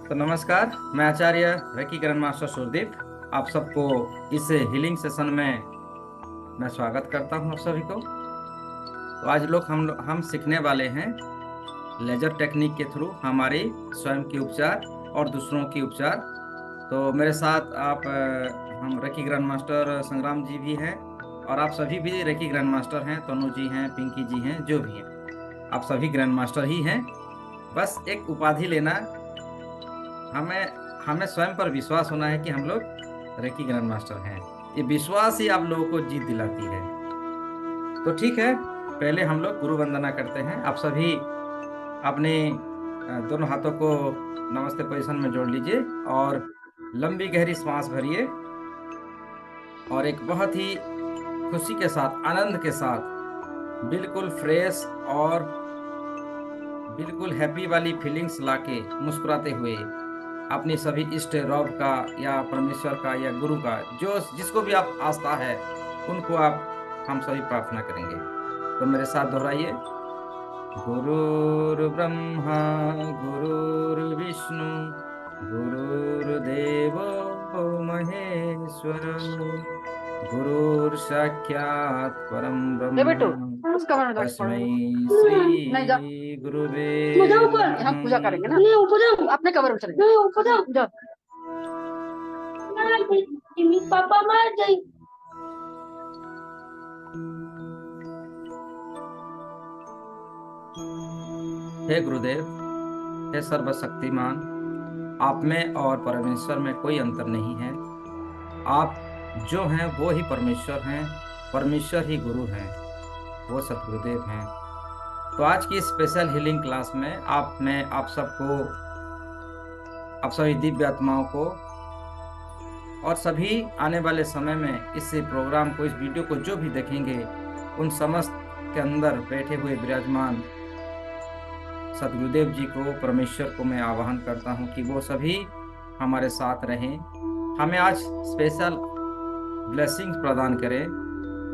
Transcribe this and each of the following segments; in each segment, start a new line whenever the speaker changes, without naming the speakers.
तो नमस्कार, मैं आचार्य रकी ग्रैंड मास्टर सुरदीप आप सबको इस हीलिंग सेशन में मैं स्वागत करता हूं आप सभी को। तो आज हम सीखने वाले हैं लेजर टेक्निक के थ्रू हमारी स्वयं की उपचार और दूसरों की उपचार। तो मेरे साथ हम रकी ग्रैंड मास्टर संग्राम जी भी हैं और आप सभी भी रकी ग्रैंड मास्टर हैं। तनु जी हैं, पिंकी जी हैं, जो भी हैं, आप सभी ग्रैंड मास्टर ही हैं। बस एक उपाधि लेना, हमें हमें स्वयं पर विश्वास होना है कि हम लोग रेकी ग्रैंड मास्टर हैं। ये विश्वास ही आप लोगों को जीत दिलाती है। तो ठीक है, पहले हम लोग गुरु वंदना करते हैं। आप सभी अपने दोनों हाथों को नमस्ते पोजीशन में जोड़ लीजिए और लंबी गहरी सांस भरिए और एक बहुत ही खुशी के साथ, आनंद के साथ, बिल्कुल फ्रेश और बिल्कुल हैप्पी वाली फीलिंग्स लाके मुस्कुराते हुए अपनी सभी इष्ट रॉब का या परमेश्वर का या गुरु का, जो जिसको भी आप आस्था है, उनको हम सभी प्रार्थना करेंगे। तो मेरे साथ दोहराइए। गुरुर्ब्रह्मा गुरुर्विष्णु गुरुर्देवो महेश्वर गुरुर्साक्षात् परम
ले बेटू,
ब्रह्म
उस कमरे में जाके
तस्मै
पढ़ो। नहीं जा,
श्री गुरुवे
मुझे ऊपर हम पूजा
नमः।
करेंगे ना। नहीं ऊपर जाओ, अपने कमरे में चले जाओ। नहीं ऊपर जाओ, जाओ। पापा मार जाए।
हे गुरुदेव, हे सर्वशक्तिमान, आप में और परमेश्वर में कोई अंतर नहीं है। आप जो हैं वो ही परमेश्वर हैं, परमेश्वर ही गुरु हैं, वो सतगुरुदेव हैं। तो आज की स्पेशल हीलिंग क्लास में आप सबको, आप सभी दिव्य आत्माओं को और सभी आने वाले समय में इस प्रोग्राम को, इस वीडियो को जो भी देखेंगे, उन समस्त के अंदर बैठे हुए विराजमान सतगुरुदेव जी को, परमेश्वर को मैं आह्वान करता हूं कि वो सभी हमारे साथ रहें, हमें आज स्पेशल ब्लेसिंग्स प्रदान करें,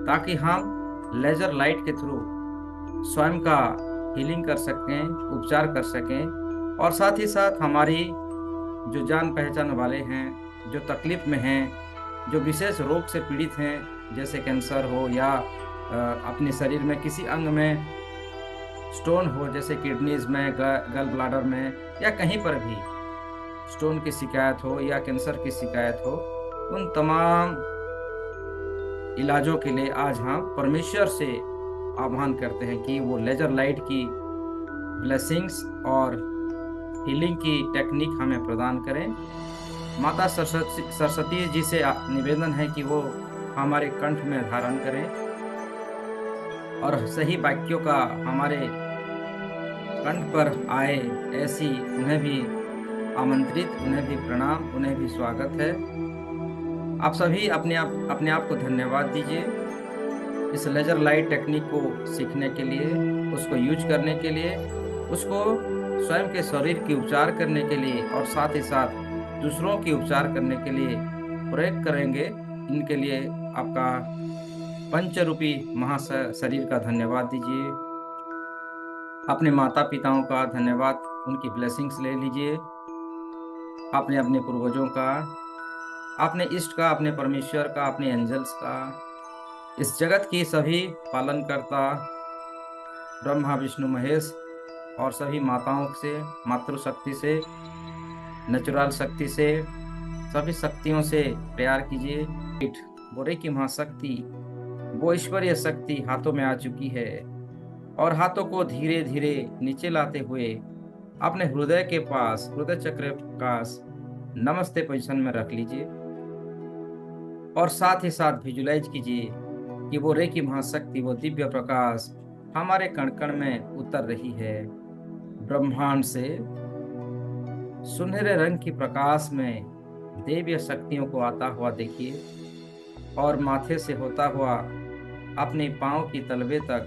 ताकि हम लेजर लाइट के थ्रू स्वयं का हीलिंग कर सकें, उपचार कर सकें। और साथ ही साथ हमारी जो जान पहचान वाले हैं, जो तकलीफ में हैं, जो विशेष रोग से पीड़ित हैं, जैसे कैंसर हो या अपने शरीर में किसी अंग में स्टोन हो, जैसे किडनीज में, गल ब्लाडर में, या कहीं पर भी स्टोन की शिकायत हो या कैंसर की शिकायत हो, उन तमाम इलाजों के लिए आज हम परमेश्वर से आह्वान करते हैं कि वो लेजर लाइट की ब्लेसिंग्स और हीलिंग की टेक्निक हमें प्रदान करें। माता सरस्वती जी से निवेदन है कि वो हमारे कंठ में धारण करें और सही वाक्यों का हमारे कंठ पर आए, ऐसी उन्हें भी आमंत्रित, उन्हें भी प्रणाम, उन्हें भी स्वागत है। आप सभी अपने आप को धन्यवाद दीजिए इस लेजर लाइट टेक्निक को सीखने के लिए, उसको यूज करने के लिए, उसको स्वयं के शरीर की उपचार करने के लिए और साथ ही साथ दूसरों की उपचार करने के लिए प्रयोग करेंगे। इनके लिए आपका पंचरूपी महाशरीर का धन्यवाद दीजिए। अपने माता पिताओं का धन्यवाद, उनकी ब्लेसिंग्स ले लीजिए। आपने अपने पूर्वजों का, अपने इष्ट का, अपने परमेश्वर का, अपने एंजल्स का, इस जगत की सभी पालनकर्ता ब्रह्मा विष्णु महेश और सभी माताओं से, मातृशक्ति से, नेचुरल शक्ति से, सभी शक्तियों से प्यार कीजिए। बोरे की महाशक्ति, वो ईश्वरीय शक्ति हाथों में आ चुकी है और हाथों को धीरे धीरे नीचे लाते हुए अपने हृदय के पास, हृदय चक्र के पास नमस्ते पोजीशन में रख लीजिए और साथ ही साथ विजुलाइज कीजिए कि वो रेकी महाशक्ति, वो दिव्य प्रकाश हमारे कण कण में उतर रही है। ब्रह्मांड से सुनहरे रंग की प्रकाश में दिव्य शक्तियों को आता हुआ देखिए और माथे से होता हुआ अपने पांव की तलवे तक,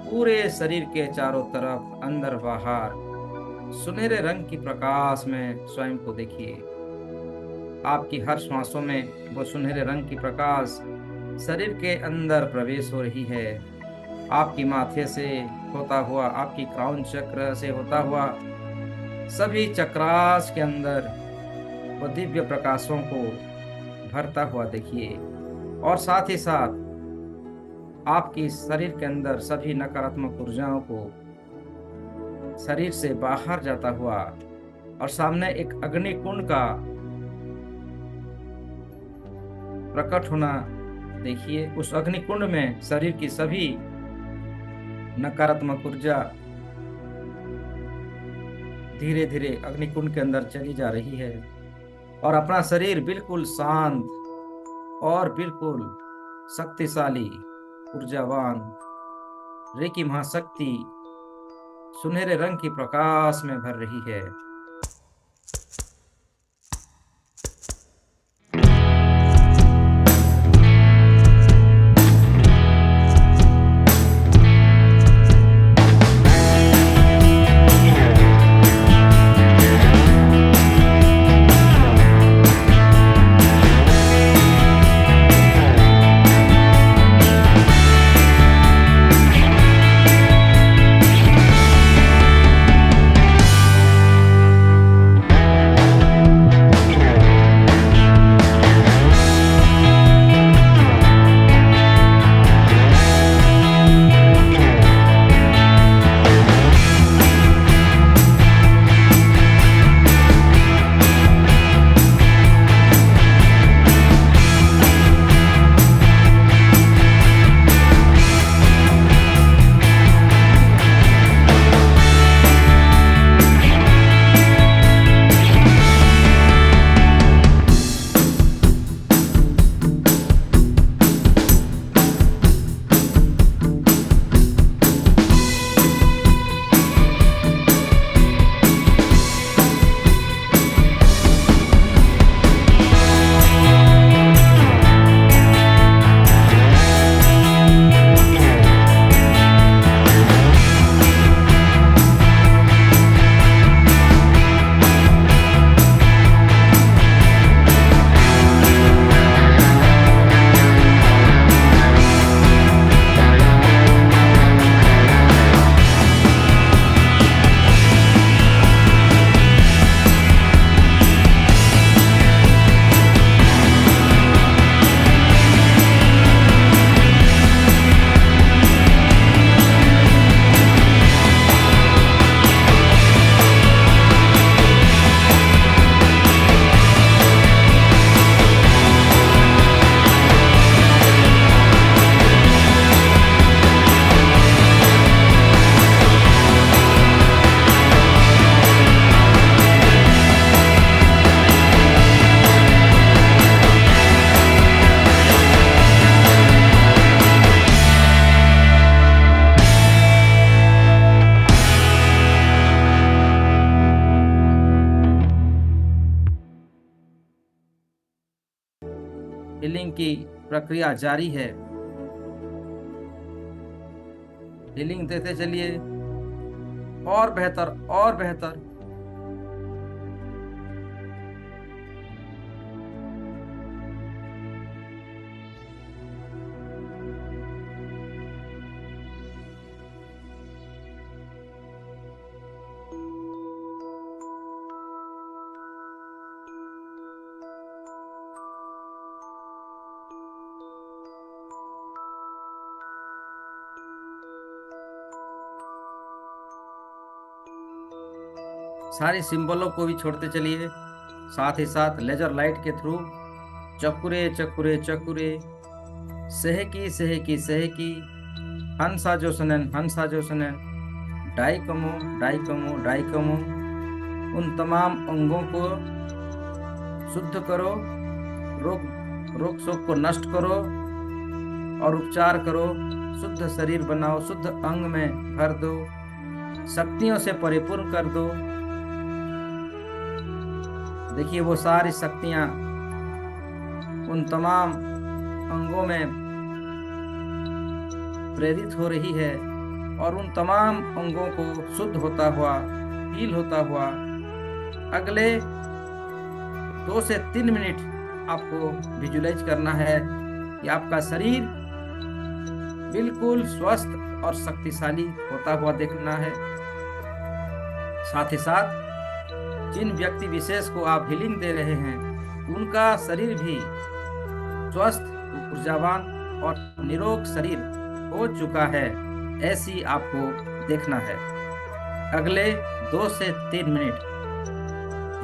पूरे शरीर के चारों तरफ, अंदर बाहर सुनहरे रंग की प्रकाश में स्वयं को देखिए। आपकी हर श्वासों में वो सुनहरे रंग की प्रकाश शरीर के अंदर प्रवेश हो रही है। आपकी माथे से होता हुआ, आपकी क्राउन चक्र से होता हुआ सभी चक्रास के अंदर वो दिव्य प्रकाशों को भरता हुआ देखिए, और साथ ही साथ आपकी शरीर के अंदर सभी नकारात्मक ऊर्जाओं को शरीर से बाहर जाता हुआ, और सामने एक अग्नि कुंड का प्रकट होना देखिए। उस अग्नि कुंड में शरीर की सभी नकारात्मक ऊर्जा धीरे धीरे अग्निकुंड के अंदर चली जा रही है, और अपना शरीर बिल्कुल शांत और बिल्कुल शक्तिशाली, ऊर्जावान, रेकी महाशक्ति सुनहरे रंग की प्रकाश में भर रही है। हीलिंग की प्रक्रिया जारी है। हीलिंग देते चलिए, और बेहतर और बेहतर। सारे सिंबलों को भी छोड़ते चलिए, साथ ही साथ लेजर लाइट के थ्रू चकुरे चकुरे चकुरे, सहकी सहकी सहकी, हंसा जोसनन हंसा जोसनन, डाइकमो डाइकमो डाइकमो, उन तमाम अंगों को शुद्ध करो, रोग शोक को नष्ट करो और उपचार करो, शुद्ध शरीर बनाओ, शुद्ध अंग में भर दो, शक्तियों से परिपूर्ण कर दो। देखिए वो सारी शक्तियां उन तमाम अंगों में प्रेरित हो रही है, और उन तमाम अंगों को शुद्ध होता हुआ, हील होता हुआ अगले 2 से 3 मिनट आपको विजुलाइज करना है कि आपका शरीर बिल्कुल स्वस्थ और शक्तिशाली होता हुआ देखना है। साथ ही साथ जिन व्यक्ति विशेष को आप हीलिंग दे रहे हैं उनका शरीर भी स्वस्थ, ऊर्जावान और निरोग शरीर हो चुका है, ऐसी आपको देखना है। अगले 2 से 3 मिनट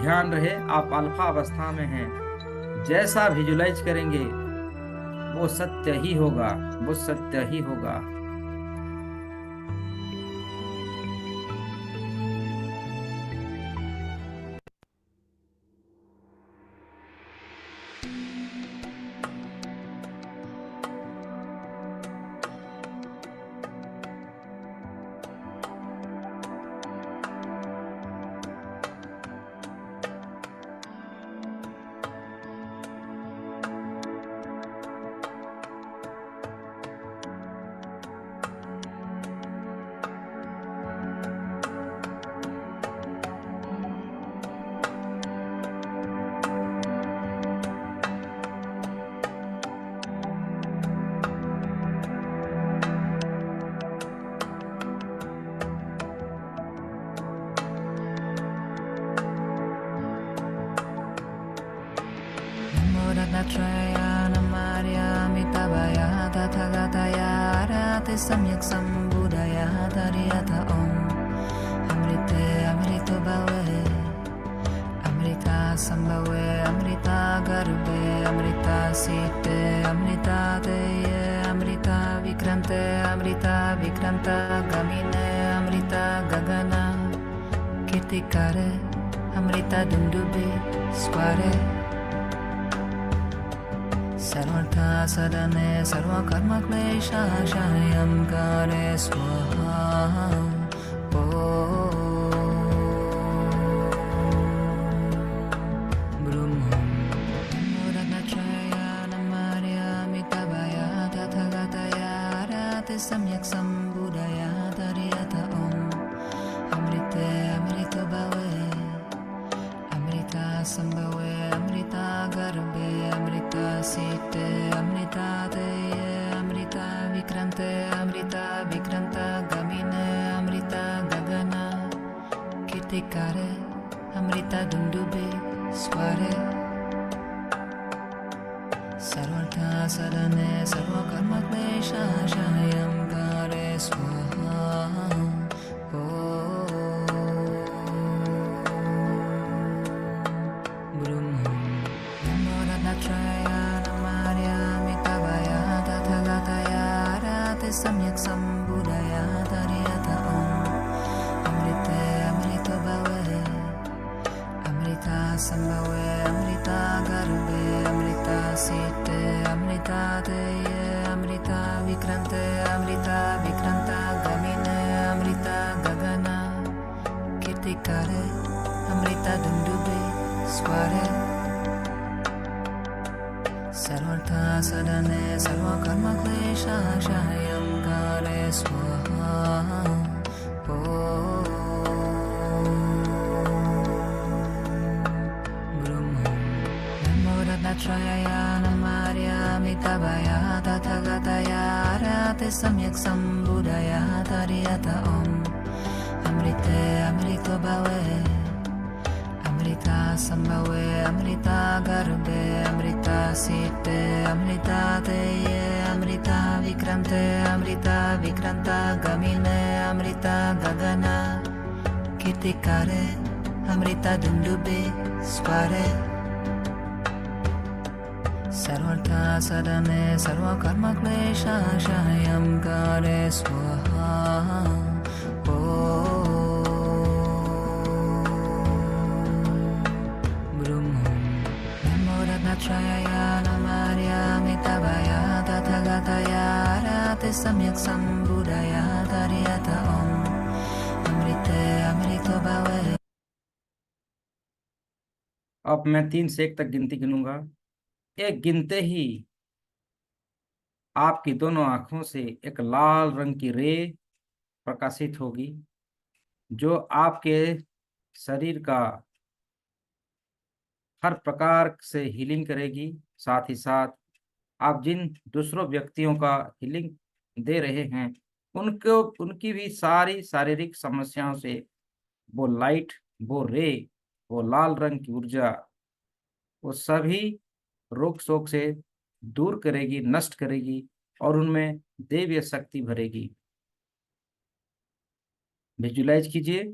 ध्यान रहे आप अल्फा अवस्था में हैं। जैसा विजुलाइज करेंगे वो सत्य ही होगा, वो सत्य ही होगा।
Ratnatraya Namarya Mitabaya Tathagataya Arate Samyak Sambudaya Tariyata Om Amrite Amrito Bhave Amrita Sambhave Amrita Garbe Amrita Site Amrita Deye Amrita Vikrante Amrita Vikranta Gamine Amrita Gagana Kirtikare Amrita Dundubi Square Sarvartha sadane sarva karma klesha shayam kare swaha Brahmam Muradnachaya namarya mitabaya tathagataya rate samyak sambudaya tariyata om Amrite amrito bhave Amrita sambhave Amrita garbe Amrita site Amrita deye Amrita vikrante Amrita vikranta gamine Amrita gagana kirtikare Amrita dundube sware Sarvartha sadane sarva karma klesha shayam kare swaha Samyak Sambudaya Tariyata Om Amrite Amrito Bhave Amrita Sambhave Amrita Garbe Amrita Site Amrita Deye Amrita Vikrante Amrita Vikranta Gamine Amrita Gagana Kirtikare Amrita Dundube Sware Sarvartha sadane sarva karma klesha shayam kare swaha Brahmam Namoratnatraya namarya mitabaya tathagataya rate samyak sambudaya tariyata om Amrite amrito bhave Amrita sambhave Amrita garbe Amrita site Amrita deye Amrita vikrante Amrita vikranta gamine Amrita gagana kirtikare Amrita dundube sware Sarvartha sadane sarva karma klesha shayam kare swaha Ratnatraya namarya mitabaya tathagataya rate samyak sambudaya tariyata om Amrite amrito bhave
अब मैं 3 से 1 तक गिनती गिनूंगा। एक गिनते ही आपकी दोनों आंखों से एक लाल रंग की रे प्रकाशित होगी जो आपके शरीर का हर प्रकार से हीलिंग करेगी। साथ ही साथ आप जिन दूसरों व्यक्तियों का हीलिंग दे रहे हैं उनको उनकी भी सारी शारीरिक समस्याओं से वो लाइट, वो रे वो लाल रंग की ऊर्जा वो सभी रोग शोक से दूर करेगी, नष्ट करेगी और उनमें दैवीय शक्ति भरेगी। विजुलाइज कीजिए,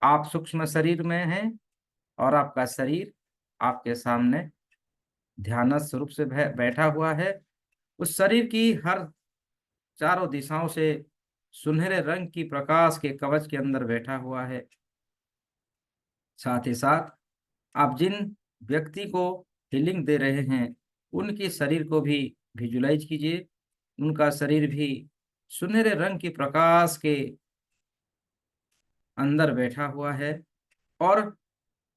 आप सूक्ष्म शरीर में हैं और आपका शरीर आपके सामने ध्यानस्थ रूप से बैठा हुआ है। उस शरीर की हर चारों दिशाओं से सुनहरे रंग की प्रकाश के कवच के अंदर बैठा हुआ है। साथ ही साथ आप जिन व्यक्ति को हीलिंग दे रहे हैं उनके शरीर को भी विजुलाइज कीजिए। उनका शरीर भी सुनहरे रंग की प्रकाश के अंदर बैठा हुआ है और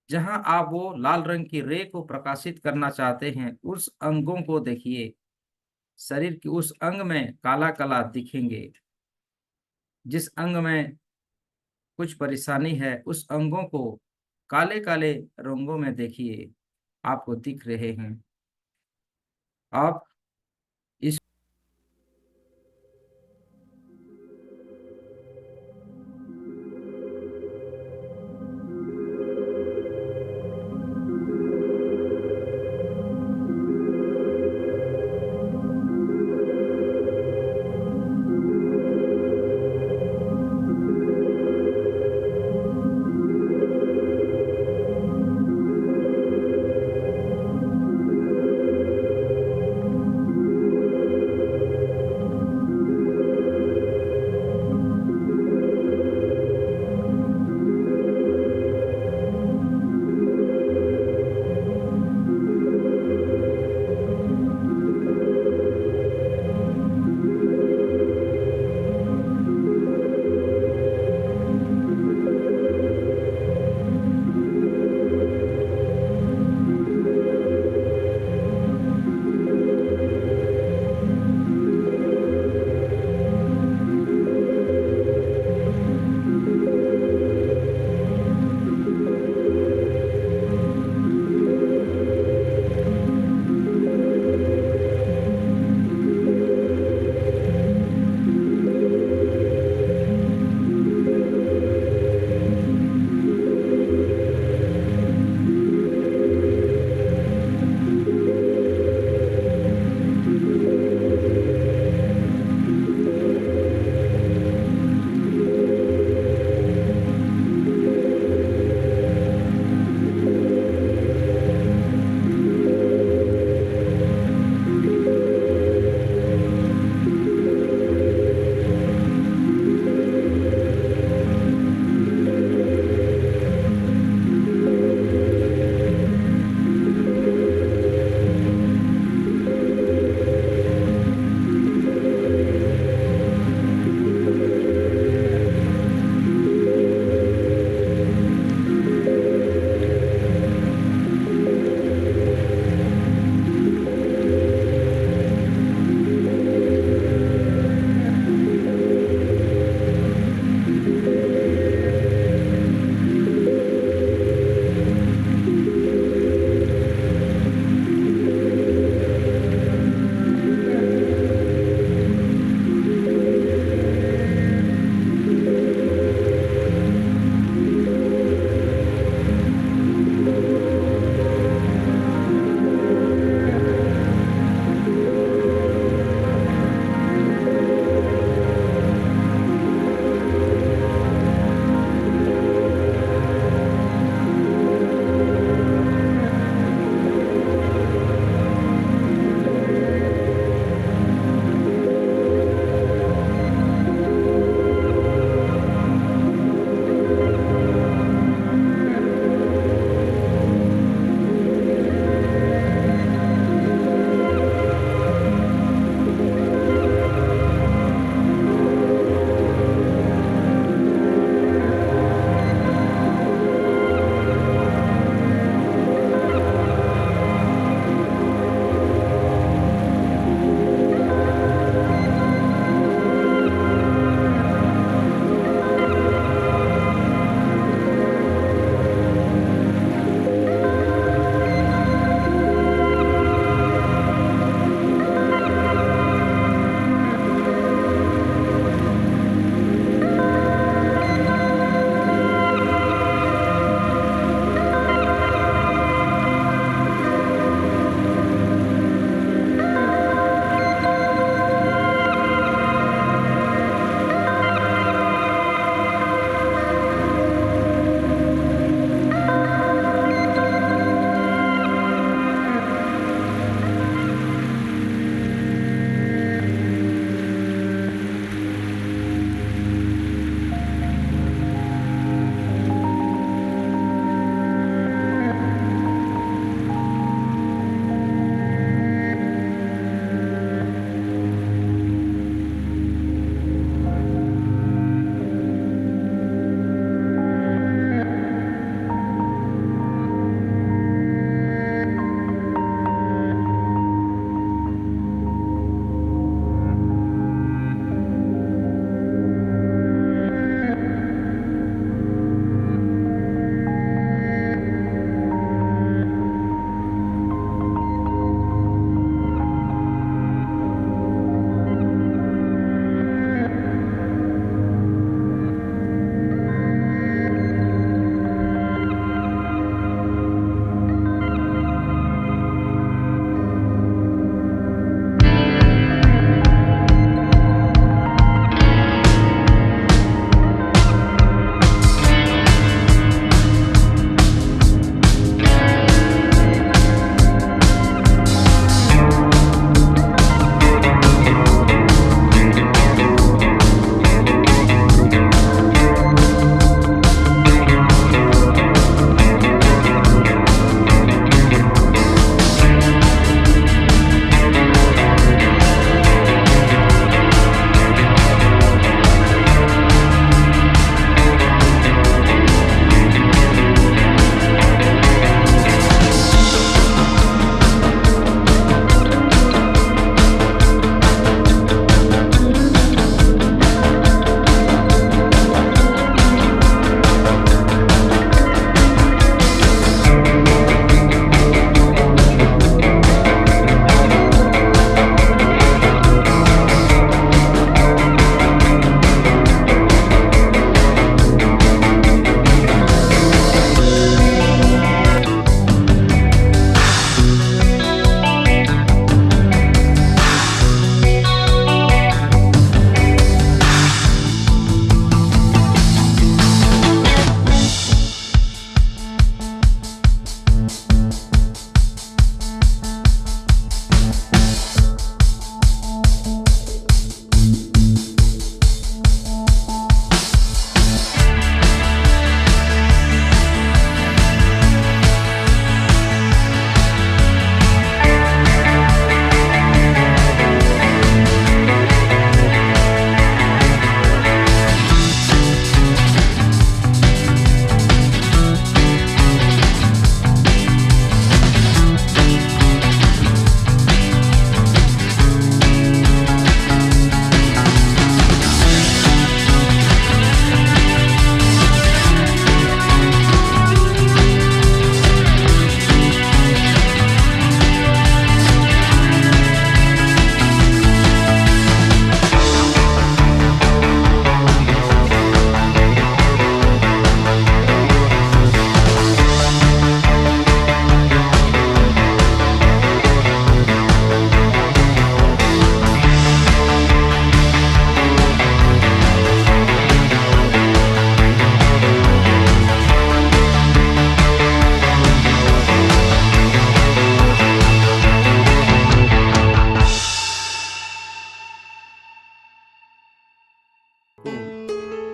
जहां आप वो लाल रंग की रे को प्रकाशित करना चाहते हैं उस अंगों को देखिए। शरीर के उस अंग में काला काला दिखेंगे। जिस अंग में कुछ परेशानी है उस अंगों को काले काले रंगों में देखिए, आपको दिख रहे हैं। आप इस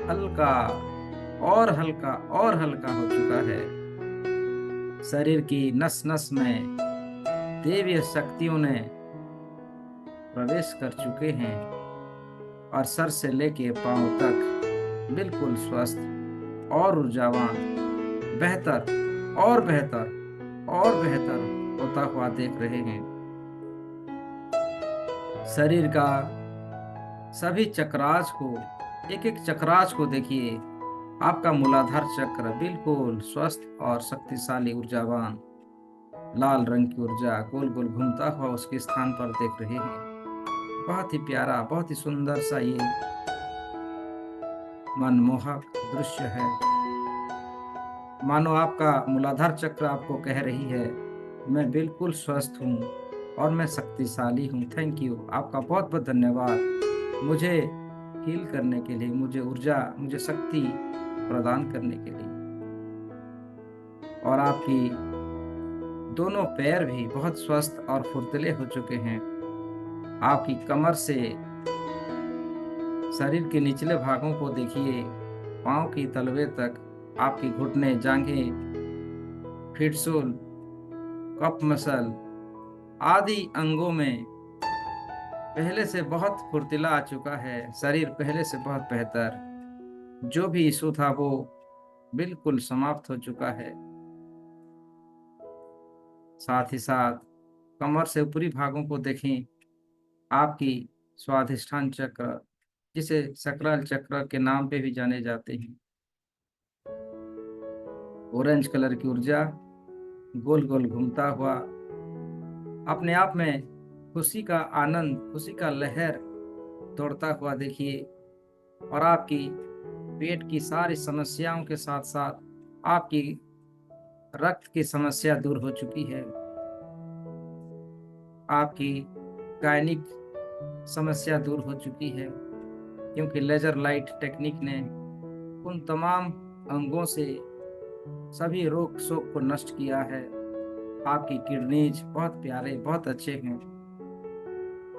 हल्का और हल्का और हल्का हो चुका है। शरीर की नस नस में देवीय शक्तियों ने प्रवेश कर चुके हैं और सर से लेके पांव तक बिल्कुल स्वस्थ और ऊर्जावान, बेहतर और बेहतर और बेहतर होता हुआ देख रहे हैं। शरीर का सभी चक्रास को, एक एक चक्रास को देखिए। आपका मूलाधार चक्र बिल्कुल स्वस्थ और शक्तिशाली, ऊर्जावान, लाल रंग की ऊर्जा गोल गोल घूमता हुआ उसके स्थान पर देख रहे हैं। बहुत ही प्यारा, बहुत ही सुंदर सा ये मनमोहक दृश्य है। मानो आपका मूलाधार चक्र आपको कह रही है, मैं बिल्कुल स्वस्थ हूँ और मैं शक्तिशाली हूँ। थैंक यू, आपका बहुत बहुत धन्यवाद मुझे हील करने के लिए, मुझे ऊर्जा, मुझे शक्ति प्रदान करने के लिए। और आपकी दोनों पैर भी बहुत स्वस्थ और फुर्तीले हो चुके हैं। आपकी कमर से शरीर के निचले भागों को देखिए, पांव की तलवे तक, आपकी घुटने, जांघें, फिटसोल, कफ मसल आदि अंगों में पहले से बहुत फुर्तीला आ चुका है। शरीर पहले से बहुत बेहतर, जो भी इशू था वो बिल्कुल समाप्त हो चुका है। साथ ही साथ कमर से ऊपरी भागों को देखें, आपकी स्वाधिष्ठान चक्र, जिसे सकराल चक्र के नाम पे भी जाने जाते हैं, ऑरेंज कलर की ऊर्जा गोल गोल घूमता हुआ अपने आप में खुशी का आनंद, खुशी का लहर दौड़ता हुआ देखिए। और आपकी पेट की सारी समस्याओं के साथ साथ आपकी रक्त की समस्या दूर हो चुकी है। आपकी गायनिक समस्या दूर हो चुकी है, क्योंकि लेजर लाइट टेक्निक ने उन तमाम अंगों से सभी रोग शोक को नष्ट किया है। आपकी किडनीज बहुत प्यारे, बहुत अच्छे हैं।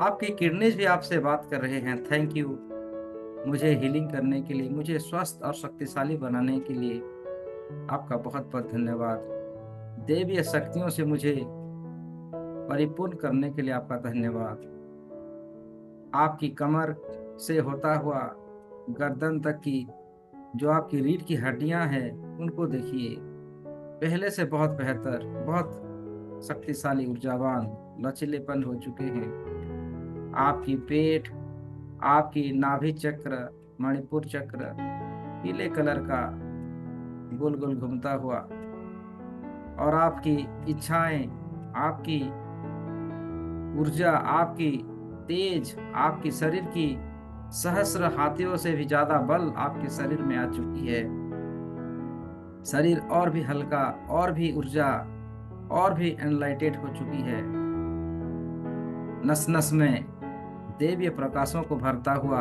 आपकी किडनीज भी आपसे बात कर रहे हैं। थैंक यू, मुझे हीलिंग करने के लिए, मुझे स्वस्थ और शक्तिशाली बनाने के लिए आपका बहुत बहुत धन्यवाद। देवीय शक्तियों से मुझे परिपूर्ण करने के लिए आपका धन्यवाद। आपकी कमर से होता हुआ गर्दन तक की जो आपकी रीढ़ की हड्डियां हैं, उनको देखिए, पहले से बहुत बेहतर, बहुत शक्तिशाली, ऊर्जावान, लचीलेपन हो चुके हैं। आपकी पेट, आपकी नाभि चक्र, मणिपुर चक्र पीले कलर का गोल गोल घूमता हुआ, और आपकी इच्छाएं, आपकी ऊर्जा, आपकी तेज, आपकी शरीर की सहस्र हाथियों से भी ज्यादा बल आपके शरीर में आ चुकी है। शरीर और भी हल्का, और भी ऊर्जा, और भी एनलाइटेड हो चुकी है। नस नस में देवीय प्रकाशों को भरता हुआ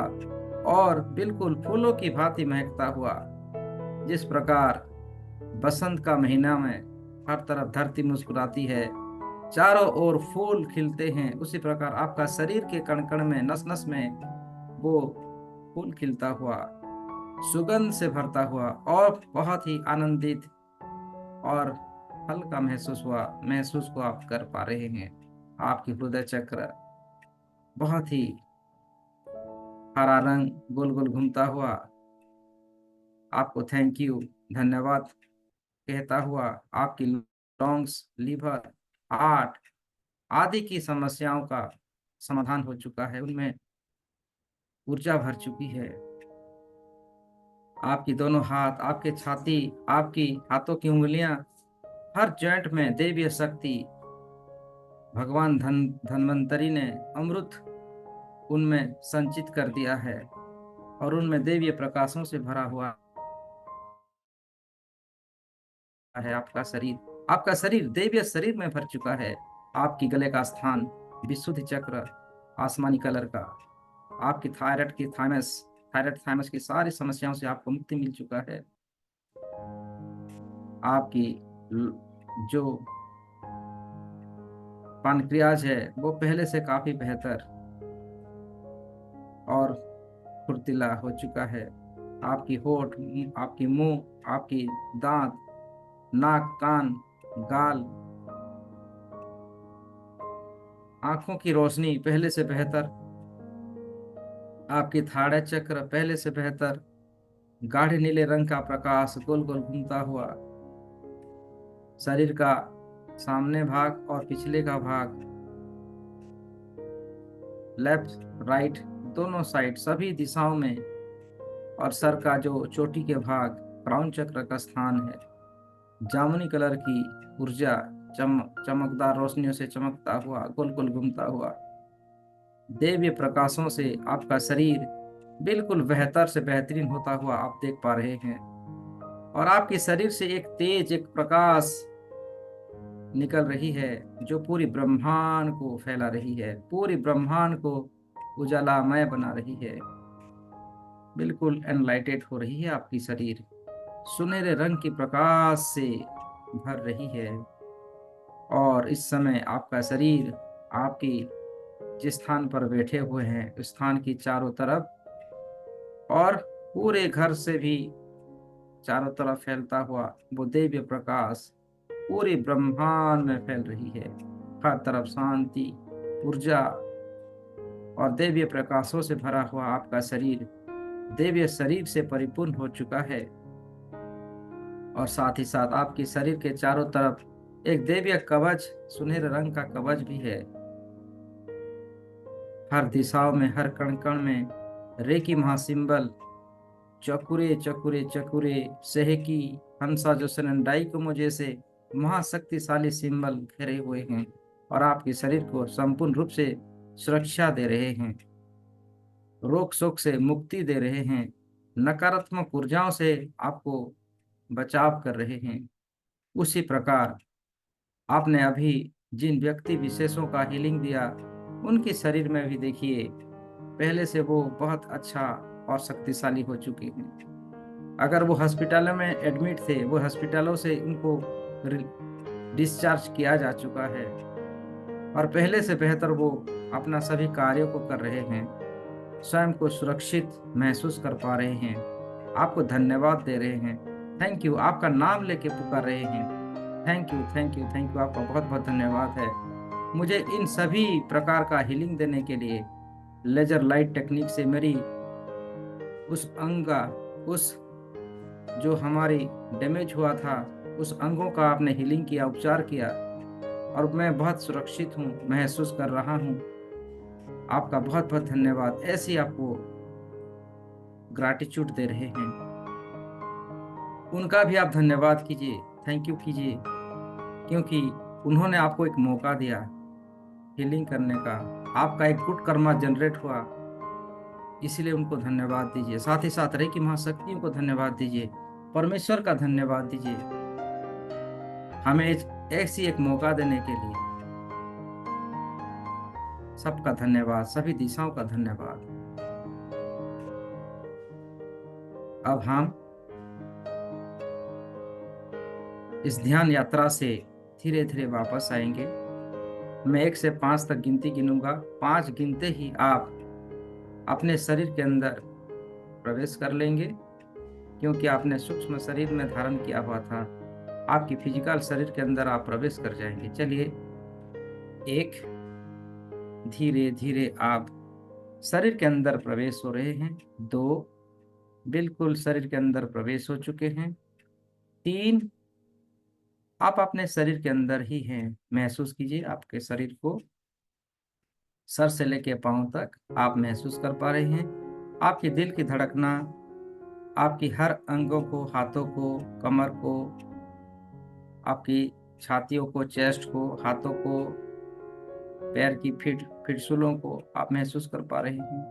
और बिल्कुल फूलों की भांति महकता हुआ। जिस प्रकार बसंत का महीना में हर तरफ धरती मुस्कुराती है, चारों ओर फूल खिलते हैं, उसी प्रकार आपका शरीर के कण कण में, नस नस में वो फूल खिलता हुआ, सुगंध से भरता हुआ और बहुत ही आनंदित और हल्का महसूस को आप कर पा रहे हैं। आपकी हृदय चक्र बहुत ही हरा रंग गोल गोल घूमता हुआ आपको थैंक यू, धन्यवाद कहता हुआ, आपकी लंग्स, लीवर, हार्ट आदि की समस्याओं का समाधान हो चुका है, उनमें ऊर्जा भर चुकी है। आपकी दोनों हाथ, आपके छाती, आपकी हाथों की उंगलियां, हर जॉइंट में देवीय शक्ति, भगवान धन्वंतरी ने अमृत उनमें संचित कर दिया है और उनमें देवीय प्रकाशों से भरा हुआ है। आपका शरीर देवीय शरीर में भर चुका है। आपकी गले का स्थान विशुद्ध चक्र आसमानी कलर का, आपकी थायराइड थाइमस की सारी समस्याओं से आपको मुक्ति मिल चुका है। आपकी जो पानक्रियाज है वो पहले से काफी बेहतर और फुर्तीला हो चुका है। आपकी होठ, आपकी मुंह, आपकी दांत, नाक, कान, गाल, आंखों की रोशनी पहले से बेहतर, आपकी थाड़े चक्र पहले से बेहतर, गाढ़े नीले रंग का प्रकाश गोल गोल घूमता हुआ, शरीर का सामने भाग और पिछले का भाग, लेफ्ट राइट दोनों साइड सभी दिशाओं में, और सर का जो चोटी के भाग क्राउन चक्र का स्थान है, जामुनी कलर की ऊर्जा चमकदार रोशनियों से चमकता हुआ गोल गोल घूमता हुआ, दिव्य प्रकाशों से आपका शरीर बिल्कुल बेहतर से बेहतरीन होता हुआ आप देख पा रहे हैं। और आपके शरीर से एक तेज, एक प्रकाश निकल रही है जो पूरी ब्रह्मांड को फैला रही है, पूरी ब्रह्मांड को उजालामय बना रही है। बिल्कुल एनलाइटेड हो रही है आपकी शरीर, सुनहरे रंग की प्रकाश से भर रही है। और इस समय आपका शरीर आपकी जिस स्थान पर बैठे हुए हैं उस स्थान की चारों तरफ और पूरे घर से भी चारों तरफ फैलता हुआ वो दिव्य प्रकाश पूरे ब्रह्मांड में फैल रही है। हर तरफ शांति, ऊर्जा और दिव्य प्रकाशों से भरा हुआ आपका शरीर दिव्य शरीर से परिपूर्ण हो चुका है। और साथ ही साथ आपके शरीर के चारों तरफ एक दिव्य कवच, सुनहरे रंग का कवच भी है। हर दिशाओं में, हर कण कण में रेकी महासिंबल, चकुरे चकुरे चकुरे, सेहकी, हंसा जो सनंडाई को मुझे से महाशक्तिशाली सिंबल घेरे हुए हैं और आपके शरीर को संपूर्ण रूप से सुरक्षा दे रहे हैं, रोग शोक से मुक्ति दे रहे हैं, नकारात्मक ऊर्जाओं से आपको बचाव कर रहे हैं। उसी प्रकार आपने अभी जिन व्यक्ति विशेषों का हीलिंग दिया उनके शरीर में भी देखिए पहले से वो बहुत अच्छा और शक्तिशाली हो चुके हैं। अगर वो हॉस्पिटलों में एडमिट थे, वो हॉस्पिटलों से उनको डिस्चार्ज किया जा चुका है और पहले से बेहतर वो अपना सभी कार्यों को कर रहे हैं, स्वयं को सुरक्षित महसूस कर पा रहे हैं, आपको धन्यवाद दे रहे हैं। थैंक यू, आपका नाम लेके पुकार रहे हैं। Thank you thank you thank you, आपका बहुत बहुत धन्यवाद है मुझे इन सभी प्रकार का हीलिंग देने के लिए। लेजर लाइट टेक्निक से मेरी उस अंग का, उस जो हमारी डैमेज हुआ था उस अंगों का आपने हीलिंग किया, उपचार किया और मैं बहुत सुरक्षित हूँ, महसूस कर रहा हूँ। आपका बहुत बहुत धन्यवाद। ऐसे ही आपको ग्रैटिट्यूड दे रहे हैं, उनका भी आप धन्यवाद कीजिए, थैंक यू कीजिए, क्योंकि उन्होंने आपको एक मौका दिया हीलिंग करने का, आपका एक गुड कर्मा जनरेट हुआ, इसलिए उनको धन्यवाद दीजिए। साथ ही साथ रेकी महाशक्तियों को धन्यवाद दीजिए, परमेश्वर का धन्यवाद दीजिए हमें ऐसी एक मौका देने के लिए। सबका धन्यवाद, सभी दिशाओं का धन्यवाद। अब हम इस ध्यान यात्रा से धीरे धीरे वापस आएंगे। मैं 1 से 5 तक गिनती गिनूंगा, 5 गिनते ही आप अपने शरीर के अंदर प्रवेश कर लेंगे, क्योंकि आपने सूक्ष्म शरीर में धारण किया हुआ था, आपकी फिजिकल शरीर के अंदर आप प्रवेश कर जाएंगे। चलिए 1, धीरे धीरे आप शरीर के अंदर प्रवेश हो रहे हैं। 2, बिल्कुल शरीर के अंदर प्रवेश हो चुके हैं। 3, आप अपने शरीर के अंदर ही हैं, महसूस कीजिए आपके शरीर को, सर से लेके पांव तक आप महसूस कर पा रहे हैं। आपके दिल की धड़कना, आपकी हर अंगों को, हाथों को, कमर को, आपकी छातियों को, चेस्ट को, हाथों को, पैर की फिटसुलों को आप महसूस कर पा रहे हैं।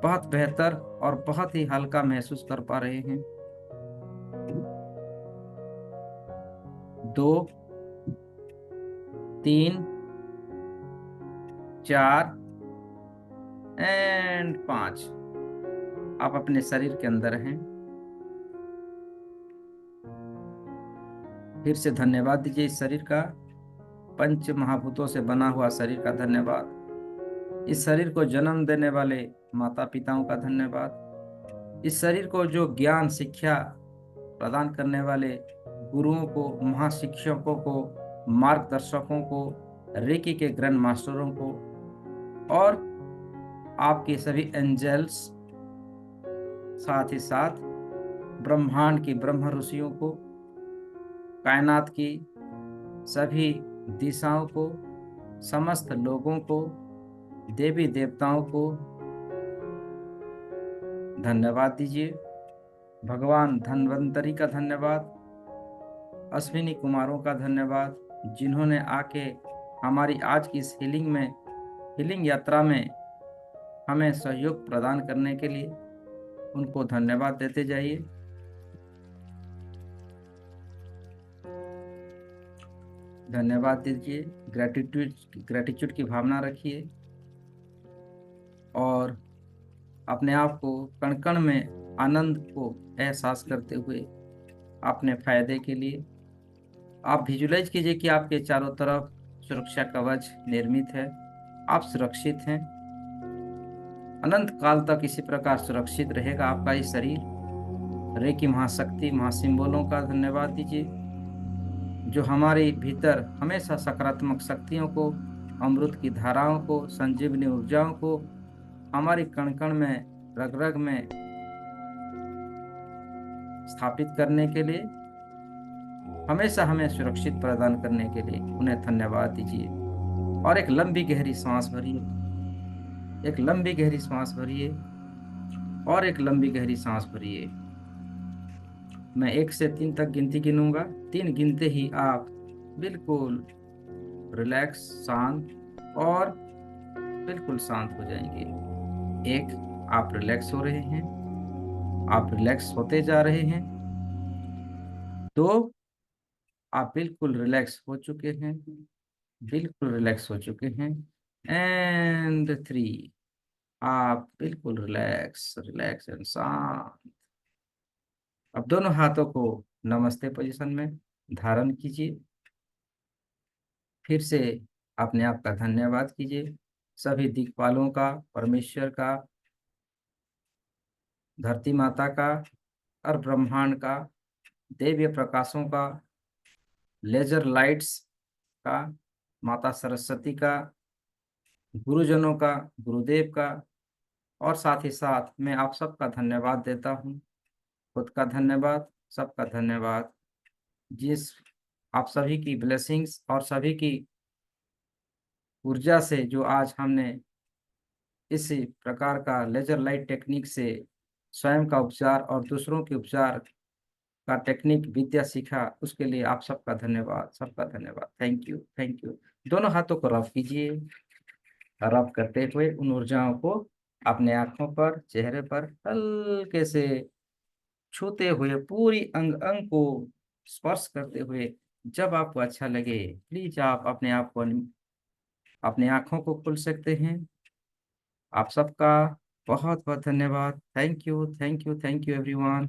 बहुत बेहतर और बहुत ही हल्का महसूस कर पा रहे हैं। 2, 3, 4 एंड 5 आप अपने शरीर के अंदर हैं। फिर से धन्यवाद दीजिए इस शरीर का, पंच महाभूतों से बना हुआ शरीर का धन्यवाद। इस शरीर को जन्म देने वाले माता पिताओं का धन्यवाद। इस शरीर को जो ज्ञान शिक्षा प्रदान करने वाले गुरुओं को, महाशिक्षकों को, मार्गदर्शकों को, रेकी के ग्रैंड मास्टरों को और आपके सभी एंजल्स, साथ ही साथ ब्रह्मांड की ब्रह्म ऋषियों को, कायनात की सभी दिशाओं को, समस्त लोगों को, देवी देवताओं को धन्यवाद दीजिए। भगवान धन्वंतरी का धन्यवाद, अश्विनी कुमारों का धन्यवाद, जिन्होंने आके हमारी आज की इस हीलिंग यात्रा में हमें सहयोग प्रदान करने के लिए उनको धन्यवाद देते जाइए। धन्यवाद दीजिए, ग्रेटिट्यूड की भावना रखिए और अपने आप को कण कण में आनंद को एहसास करते हुए अपने फायदे के लिए आप विजुलाइज कीजिए कि आपके चारों तरफ सुरक्षा कवच निर्मित है, आप सुरक्षित हैं, अनंत काल तक इसी प्रकार सुरक्षित रहेगा आपका ये शरीर। रेकी महाशक्ति, महासिंबलों का धन्यवाद दीजिए जो हमारे भीतर हमेशा सकारात्मक शक्तियों को, अमृत की धाराओं को, संजीवनी ऊर्जाओं को हमारी कण कण में, रग रग में स्थापित करने के लिए, हमेशा हमें सुरक्षित प्रदान करने के लिए उन्हें धन्यवाद दीजिए। और एक लंबी गहरी सांस भरिए, एक लंबी गहरी सांस भरिए और एक लंबी गहरी सांस भरिए। मैं 1 से 3 तक गिनती गिनूंगा। 3 गिनते ही आप बिल्कुल रिलैक्स, शांत और बिल्कुल शांत हो जाएंगे। 1, आप रिलैक्स हो रहे हैं, आप रिलैक्स होते जा रहे हैं। 2, आप बिल्कुल रिलैक्स हो चुके हैं, बिल्कुल रिलैक्स हो चुके हैं। एंड 3, आप बिल्कुल रिलैक्स रिलैक्स एंड शांत। अब दोनों हाथों को नमस्ते पोजीशन में धारण कीजिए। फिर से अपने आप का धन्यवाद कीजिए, सभी दिक्पालों का, परमेश्वर का, धरती माता का और ब्रह्मांड का, देवीय प्रकाशों का, लेजर लाइट्स का, माता सरस्वती का, गुरुजनों का, गुरुदेव का, और साथ ही साथ मैं आप सबका धन्यवाद देता हूँ। खुद का धन्यवाद, सबका धन्यवाद। जिस आप सभी की ब्लेसिंग्स और सभी की ऊर्जा से जो आज हमने इसी प्रकार का लेजर लाइट टेक्निक से स्वयं का उपचार और दूसरों के उपचार का टेक्निक विद्या सीखा, उसके लिए आप सबका धन्यवाद, सबका धन्यवाद। Thank you, thank you. दोनों हाथों को रब कीजिए। रब करते हुए उन ऊर्जाओं को अपने आंखों पर, चेहरे पर हल्के से छूते हुए, पूरी अंग अंग को स्पर्श करते हुए, जब आपको अच्छा लगे प्लीज आप अपने आप को, अपने आंखों को खोल सकते हैं। आप सबका बहुत बहुत धन्यवाद। Thank you, thank you, thank you everyone,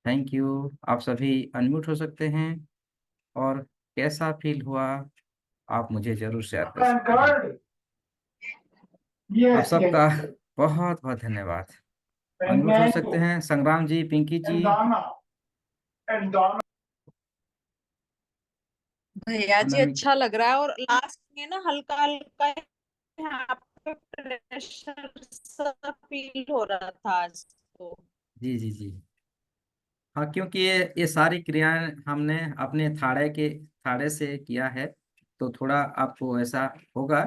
thank you. आप सभी अनम्यूट हो सकते हैं और कैसा फील हुआ आप मुझे जरूर शेयर कर सकते हैं। आप सबका बहुत बहुत धन्यवाद। अनम्यूट हो सकते हैं संग्राम जी, पिंकी जी।
भैया जी अच्छा लग रहा है और लास्ट में ना हल्का हल्का यहाँ पे प्रेशर सा फील हो रहा था आज तो।
जी जी जी, हाँ, क्योंकि ये सारी क्रियाएं हमने अपने थाड़े से किया है, तो थोड़ा आपको ऐसा होगा,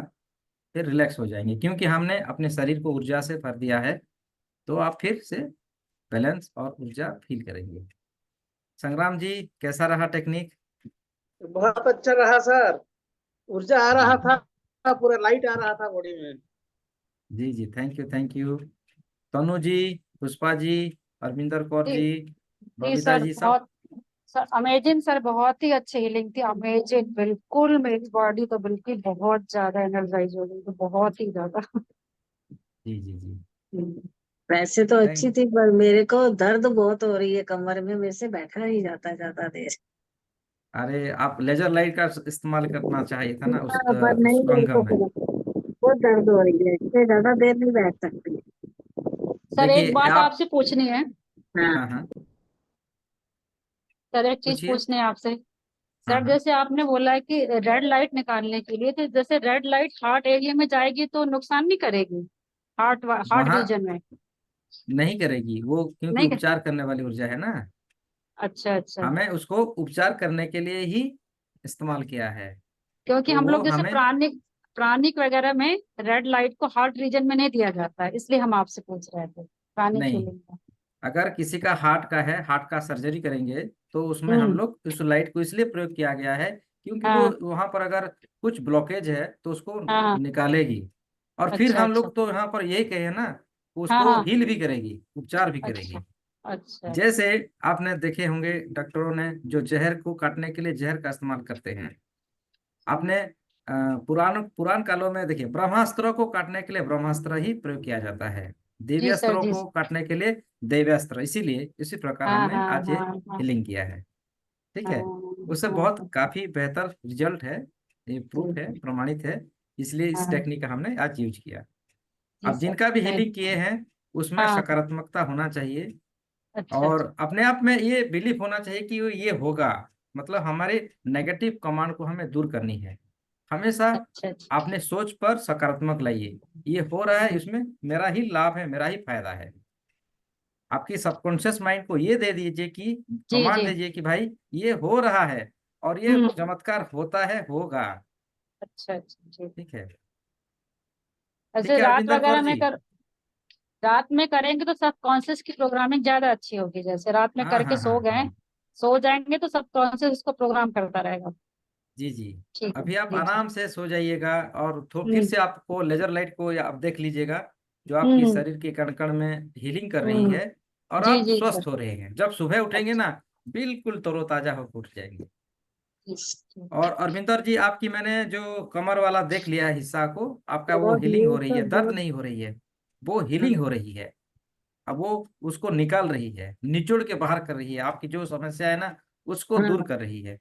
फिर रिलैक्स हो जाएंगे क्योंकि हमने अपने शरीर को ऊर्जा से भर दिया है, तो आप फिर से बैलेंस और ऊर्जा फील करेंगे। संग्राम जी, कैसा रहा टेक्निक?
बहुत अच्छा रहा सर, ऊर्जा आ रहा था, पूरा लाइट आ रहा था बॉडी में।
जी जी, thank you, thank you. Tanu ji, Pushpa ji, Arvinder Kaur ji, Babita
sir
ji, सब
बहुत, सर अमेजिंग सर, बहुत ही अच्छी हीलिंग थी, अमेजिंग। बिल्कुल मेरी बॉडी तो बिल्कुल बहुत ज्यादा एनर्जाइज हो गई, तो बहुत ही ज्यादा।
जी जी जी,
वैसे तो अच्छी
थैंक।
थी पर मेरे को दर्द बहुत हो रही है कमर में, मेरे से बैठा नहीं जाता ज्यादा देर।
अरे आप लेजर लाइट का इस्तेमाल करना चाहिए था ना
पर
उस
नहीं, मेरे
अंग
को
में।
बहुत दर्द हो रही है, इससे ज्यादा देर नहीं बैठ सकती।
सर एक
देखिए
बात
आप,
आपसे पूछनी है।
हाँ
हाँ हाँ,
सर एक चीज
पूछिए।
पूछने हैं आपसे।
हाँ
सर
हाँ,
जैसे आपने बोला है कि रेड लाइट निकालने के लिए, तो जैसे रेड लाइट हार्ट एरिया में जाएगी तो नुकसान नहीं करेगी हार्ट
वहाँ
रीजन में?
नहीं करेगी वो, क्योंकि
नहीं कर...
उपचार करने वाली ऊर्जा है ना।
अच्छा अच्छा।
हमें उसको उपचार करने के लिए ही इस्तेमाल किया है।
क्योंकि
तो
हम
वो
लोग जैसे
हमें
प्राणिक प्राणिक वगैरह में रेड लाइट को हार्ट रीजन में नहीं दिया जाता है, इसलिए हम आपसे पूछ रहे थे प्राणिक
नहीं,
हीलिंग का।
अगर किसी का हार्ट का है, हार्ट का सर्जरी करेंगे, तो उसमें हम
हम्म।
लोग उस लाइट को इसलिए प्रयोग किया गया है क्योंकि वो
हाँ
वहां पर अगर कुछ ब्लॉकेज है तो उसको
हाँ हाँ।
निकालेगी। और फिर
अच्छा
हम
अच्छा।
लोग तो यहाँ पर यही कहे ना,
हाँ
उसको
हाँ।
हील भी करेगी, उपचार भी
अच्छा
करेगी।
अच्छा।
जैसे आपने देखे होंगे डॉक्टरों ने जो जहर को काटने के लिए जहर का इस्तेमाल करते हैं। आपने पुरान कालों में देखिए, ब्रह्मास्त्रों को काटने के लिए ब्रह्मास्त्र ही प्रयोग किया जाता है,
जी सर
दिव्यास्त्रों
जी
को
सर।
काटने के लिए दिव्यास्त्र। इसीलिए इसी प्रकार
हाँ
हमने
हाँ
आज ये
हाँ हाँ
हीलिंग किया है। ठीक
हाँ
है, उससे
हाँ
बहुत काफी बेहतर रिजल्ट है, ये प्रूफ है,
जी
प्रमाणित है। इसलिए
हाँ
इस
हाँ,
टेक्निक का हमने आज यूज किया।
जी
अब
सर
जिनका भी
थैंक।
हीलिंग किए हैं उसमें
हाँ
सकारात्मकता होना चाहिए,
अच्छा
और
अच्छा
अपने आप में ये बिलीफ होना चाहिए कि ये होगा। मतलब हमारे नेगेटिव कमांड को हमें दूर करनी है। हमेशा
अच्छा अच्छा।
अपने सोच पर सकारात्मक लाइए, ये हो रहा है इसमें मेरा ही लाभ है, मेरा ही फायदा है। आपकी सबकॉन्शियस माइंड को ये दे दीजिए कि
जी
कमांड
जी।
दीजिए कि भाई ये हो रहा है, और ये
हम्म।
चमत्कार होता है, होगा।
अच्छा अच्छा जी।
ठीक है।
ऐसे
ठीक है अरविंदर कौर जी।
रात में करेंगे तो सब कॉन्शियस की प्रोग्रामिंग ज्यादा अच्छी होगी। जैसे रात में
हाँ
करके
हाँ हाँ
सो गए,
हाँ,
सो जाएंगे तो सब कॉन्शियस उसको प्रोग्राम करता रहेगा।
जी जी।
ठीक है
अभी आप
जी जी।
आराम से सो जाइएगा, और फिर
हम्म
से आपको लेजर लाइट को या आप देख लीजिएगा, जो आपकी
हम्म
शरीर के कण कण में हीलिंग कर रही
हम्म।
है, और
जी
आप
जी सर।
स्वस्थ हो रहे हैं। जब सुबह उठेंगे
अच्छा
ना, बिल्कुल तरोताजा होकर उठ जाएंगे।
जी जी।
और अरविंदर जी, आपकी मैंने जो कमर वाला देख लिया है हिस्सा को, आपका वो
बहुत
हीलिंग हो
ये
रही है,
सब
दर्द
बहुत।
नहीं हो रही है, वो हीलिंग
हाँ
हो रही है। अब वो उसको निकाल रही है, निचोड़ के बाहर कर रही है, आपकी जो समस्या है ना उसको दूर
हाँ।
कर रही है।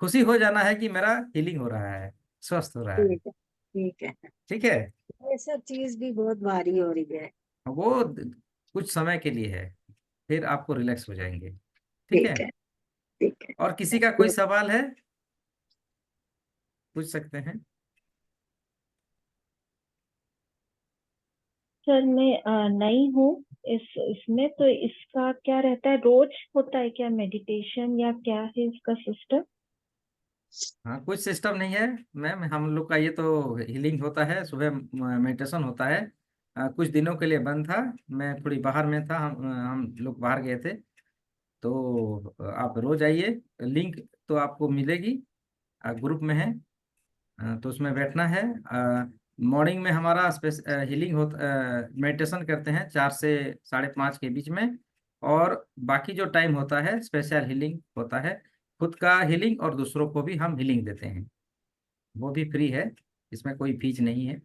खुशी हो जाना है कि मेरा हीलिंग हो रहा है, स्वस्थ हो रहा है।
ठीक है ठीक है।
ठीक है।
ये सब चीज भी बहुत भारी हो रही है।
वो कुछ समय के लिए है, फिर आपको रिलैक्स हो जाएंगे। ठीक है।
ठीक है ठीक है।
और किसी का कोई सवाल है, पूछ सकते हैं।
सर मैं नई हूँ इसमें, तो इसका क्या रहता है? रोज होता है क्या मेडिटेशन, या क्या है इसका सिस्टम?
हाँ, कुछ सिस्टम नहीं है मैम, हम लोग का ये तो हीलिंग होता है, सुबह मेडिटेशन होता है। कुछ दिनों के लिए बंद था, मैं थोड़ी बाहर में था, हम लोग बाहर गए थे। तो आप रोज आइए, लिंक तो आपको मिलेगी, ग्रुप में है। तो उसमें बैठना है। मॉर्निंग में हमारा हीलिंग होता, मेडिटेशन करते हैं 4 से 5:30 के बीच में। और बाकी जो टाइम होता है स्पेशल हीलिंग होता है, खुद का हीलिंग और दूसरों को भी हम हीलिंग देते हैं। वो भी फ्री है, इसमें कोई फीस नहीं है।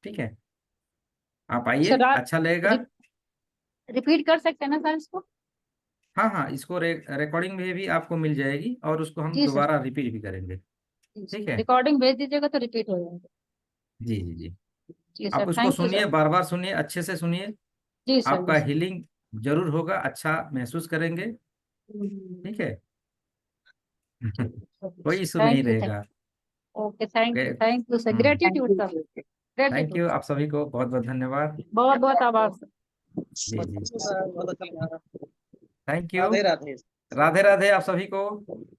ठीक है, आप
अच्छा
आइए,
रात
अच्छा लगेगा।
रिपीट कर सकते हैं ना सर इसको?
हाँ हाँ, इसको रिकॉर्डिंग में भी आपको मिल जाएगी, और उसको हम
जी सर।
दोबारा रिपीट भी करेंगे।
जी
ठीक
सर
है।
रिकॉर्डिंग भेज दीजिएगा तो रिपीट हो जाएगा।
जी जी जी।
जी
आप
सर
उसको
थैंक यू
सुनिए,
सर।
बार बार सुनिए, अच्छे से सुनिए।
जी सर जी
आपका
सर।
हीलिंग जरूर होगा, अच्छा महसूस करेंगे। ठीक है। कोई इशू नहीं
थैंक यू
रहेगा।
Okay thank you sir,
hmm.
Thank
gratitude
you
sir,
ठीक है।
Thank
gratitude.
यू, आप सभी को बहुत बहुत धन्यवाद।
बहुत बहुत आभार सर।
जी जी।
सर बहुत अच्छा लगा।
Thank you.
राधे राधे।
राधे राधे आप सभी को।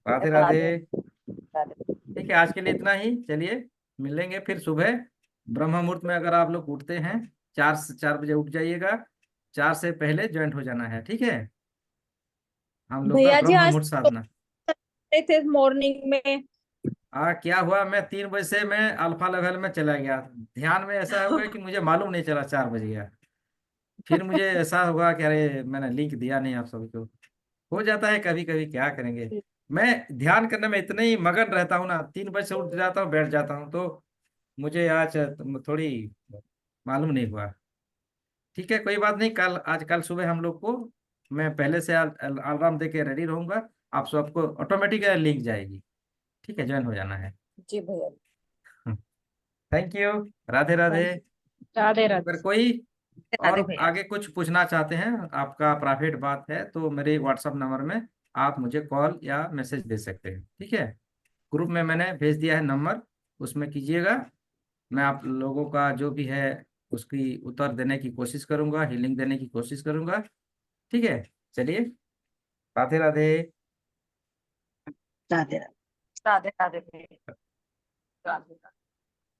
राधे राधे।
राधे।
ठीक है, आज के लिए इतना ही, चलिए मिलेंगे फिर सुबह ब्रह्म मुहूर्त में। अगर आप लोग उठते हैं 4 से 4 बजे उठ जाइएगा, 4 से पहले ज्वाइंट हो जाना है। ठीक है, हम लोग का
भैया जी
ब्रह्म
आज
मुहूर्त साधना।
तो थे मॉर्निंग में।
क्या हुआ, मैं 3 बजे से मैं अल्फा लेवल में चला गया, ध्यान में ऐसा हो गया कि मुझे मालूम नहीं चला 4 बज गया। फिर मुझे ऐसा हुआ कि अरे मैंने लिंक दिया नहीं आप सभी को। हो जाता है कभी कभी, क्या करेंगे। मैं ध्यान करने में इतने ही मगन रहता हूँ ना, 3 बजे से उठ जाता हूँ, बैठ जाता हूँ, तो मुझे आज थोड़ी मालूम नहीं हुआ। ठीक है, कोई बात नहीं, आज कल सुबह हम लोग को, मैं पहले से अलार्म दे के रेडी रहूंगा, आप सबको ऑटोमेटिक लिंक जाएगी। ठीक है, ज्वाइन हो जाना है।
जी भैया।
Thank you. राधे राधे।
राधे राधे।
अगर कोई और
राधे भैया।
आगे कुछ पूछना चाहते हैं, आपका प्राइवेट बात है, तो मेरे व्हाट्सएप नंबर में आप मुझे कॉल या मैसेज दे सकते हैं, ठीक है। ग्रुप में मैंने भेज दिया है नंबर, उसमें कीजिएगा। मैं आप लोगों का जो भी है उसकी उत्तर देने की कोशिश करूंगा, हीलिंग देने की कोशिश करूंगा, ठीक है। चलिए, राधे राधे।
राधे
राधे राधे भैया। राधे राधे।